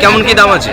কেমন কি দাম আছে?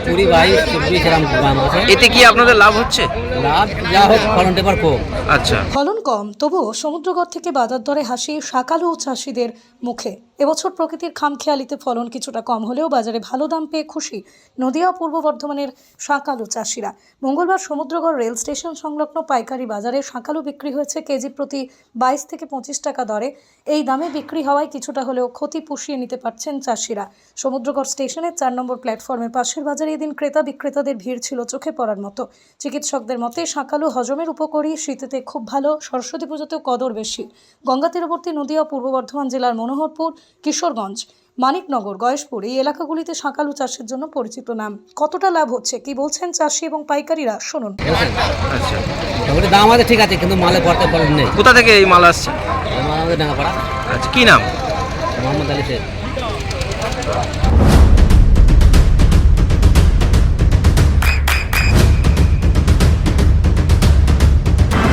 20, 22, 24 এরকম দাম আছে। এতে কি আপনাদের লাভ হচ্ছে? লাভ যা হোক, ফলনটা এবার কম। আচ্ছা, ফলন কম, তবুও সমুদ্রগড় থেকে বাজার দরে হাসি শাকালু চাষিদের মুখে। এবছর প্রকৃতির খামখেয়ালিতে ফলন কিছুটা কম হলেও বাজারে ভালো দাম পেয়ে খুশি নদিয়া ও পূর্ব বর্ধমানের শাকালু চাষিরা। মঙ্গলবার সমুদ্রগড় রেল স্টেশন সংলগ্ন পাইকারি বাজারে শাকালু বিক্রি হয়েছে কেজি প্রতি 22 থেকে 25 টাকা দরে। এই দামে বিক্রি হওয়ায় কিছুটা হলেও ক্ষতি পুষিয়ে নিতে পারছেন চাষিরা। সমুদ্রগড় স্টেশনের 4 নম্বর প্ল্যাটফর্মের পাশের বাজারে এদিন ক্রেতা বিক্রেতাদের ভিড় ছিল চোখে পড়ার মতো। চিকিৎসকদের মতে শাকালু হজমের উপকারী, শীতেতে খুব ভালো, সরস্বতী পুজোতেও কদর বেশি। গঙ্গা তীরবর্তী নদিয়া ও পূর্ব বর্ধমান জেলার মনোহরপুর, কিশোরগঞ্জ, মানিকনগর, গয়েশপুর এই এলাকাগুলিতে শাকালু চাষের জন্য পরিচিত নাম। কতটা লাভ হচ্ছে, কি বলছেন চাষি এবং পাইকারিরা, শুনুন। আচ্ছা। মোটামুটি দাম আছে ঠিক আছে, কিন্তু মালে পড়তে ফলন নেই। কোথা থেকে এই মাল আসছে? মাল আমাদের ডাঙ্গাপাড়া। আচ্ছা, কি নাম? মোহাম্মদ আলী শেখ।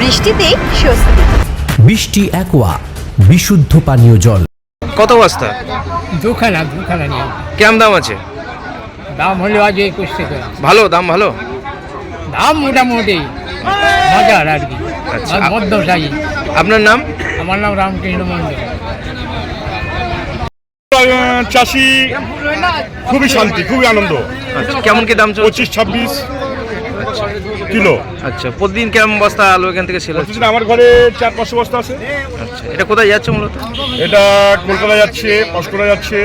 বৃষ্টিতে স্বস্তি। বৃষ্টি অ্যাকোয়া বিশুদ্ধ পানীয় জল। কত বস্তা? দুখানা নিয়ে কেমন দাম আছে? দাম হলো আজ 21 টাকা। ভালো দাম, ভালো। দাম মোটামুটি মজার আর কি, আচ্ছা। মধ্যসাই। আপনার নাম? আমার নাম রামকৃষ্ণ মন্ডল। চাষি খুবই শান্তি, খুবই আনন্দ। আচ্ছা, কেমন কি দাম চলছে? 25-26 কিলো। আচ্ছা, প্রতিদিন কেমন বস্তা আলু এখান থেকে সেল হচ্ছে? প্রতিদিন আমার ঘরে 400-500 বস্তা আছে। আচ্ছা, এটা কোথায় যাচ্ছে মূলত? এটা কলকাতা যাচ্ছে, পশকরা যাচ্ছে,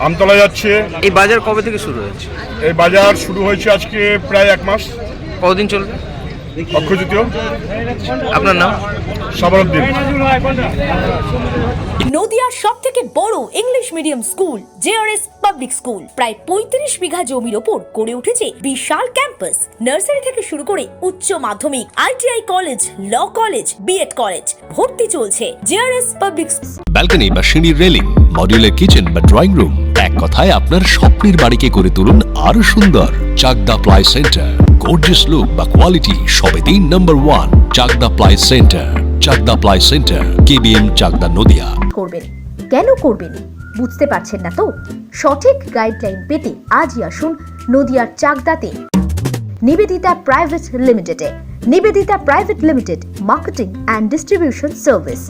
আমতলা যাচ্ছে। এই বাজার কবে থেকে শুরু হয়েছে? এই বাজার শুরু হয়েছে আজকে প্রায় 1 মাস। কতদিন চলবে? অক্ষয় তৃতীয়। আপনার নাম? সাবরুদ্দিন। নদিয়ার সব থেকে বড় English medium school JRS public school প্রায় 35 বিঘা জমির ওপর গড়ে উঠেছে বিশাল ক্যাম্পাস। নার্সারি থেকে শুরু করে উচ্চ মাধ্যমিক, ITI college, law college, BEd college, ভর্তি চলছে জেআরএস পাবলিক। ব্যালকনি বা সিঁড়ির রেলিং, মডিউলার কিচেন বা ড্রয়িং রুম, এক কথায় আপনার স্বপ্নের বাড়িকে করে তুলুন আরো সুন্দর। Chakdah ply centre, gorgeous look বা কোয়ালিটি সবে 3 number 1 Chakdah ply centre. Chakdah ply centre, KBM, Chakdah, Nadia. করবেন কেন করবেন বুঝতে পারছেন না তো? সঠিক গাইডলাইন পেতে আজই আসুন নদিয়ার চাকদাতে নিবেদিতা প্রাইভেট লিমিটেডে। Nivedita private limited, marketing and distribution service.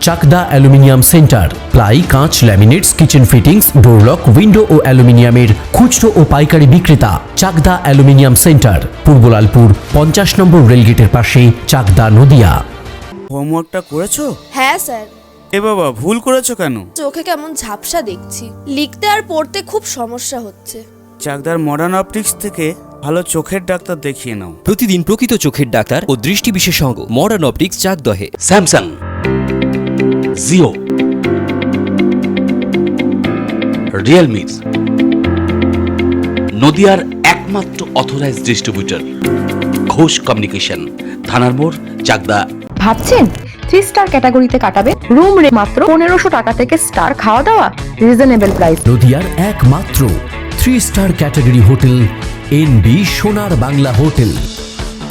Chakdah aluminium centre, ply, কাঁচ, laminates, kitchen fittings, door lock, window ও অ্যালুমিনিয়ামের খুচরো ও পাইকারি বিক্রেতা। Chakdah aluminium centre, Purbalalpur, 50 number রেলগেটের পাশে, চাকদা, নদিয়া। হোমওয়ার্কটা করেছো? হ্যাঁ স্যার। এ বাবা, ভুল করেছো কেন? চোখে কেমন ঝাপসা দেখছি, লিখতে আর পড়তে খুব সমস্যা হচ্ছে। চাকদার মডার্ন অপটিক্স থেকে ভালো চোখের ডাক্তার দেখিয়ে নাও। প্রতিদিন প্রকৃত চোখের ডাক্তার ও দৃষ্টি বিশেষজ্ঞ মডার্ন অপটিক্স, চাকদহে। স্যামসাং, জিও, রিয়েলমি, নদিয়ার একমাত্র অথরাইজড ডিস্ট্রিবিউটর ঘোষ কমিউনিকেশন, থানার মোড়, চাকদা। ভাবছেন 3 স্টার ক্যাটাগরিতে কাটাবেন? রুম রে মাত্র 1500 টাকা থেকে স্টার, খাওয়া দাওয়া রিজনেবল প্রাইস। নদিয়ার একমাত্র 3 স্টার ক্যাটাগরি হোটেল এনবি সোনার বাংলা হোটেল,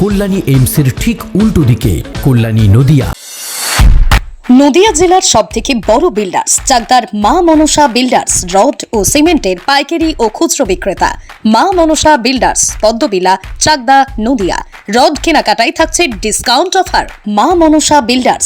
কল্যাণী এইমসের ঠিক উল্টো দিকে, কল্যাণী, নদিয়া। নদিয়া জেলার সব থেকে বড় বিল্ডার্স চাকদার মা মনসা বিল্ডার্স, রড ও সিমেন্টের পাইকারি ও খুচরো বিক্রেতা। মা মনসা বিল্ডার্স, পদ্মবিলা, চাকদা, নদিয়া। রড কেনাকাটায় থাকছে ডিসকাউন্ট অফার। মা মনসা বিল্ডার্স,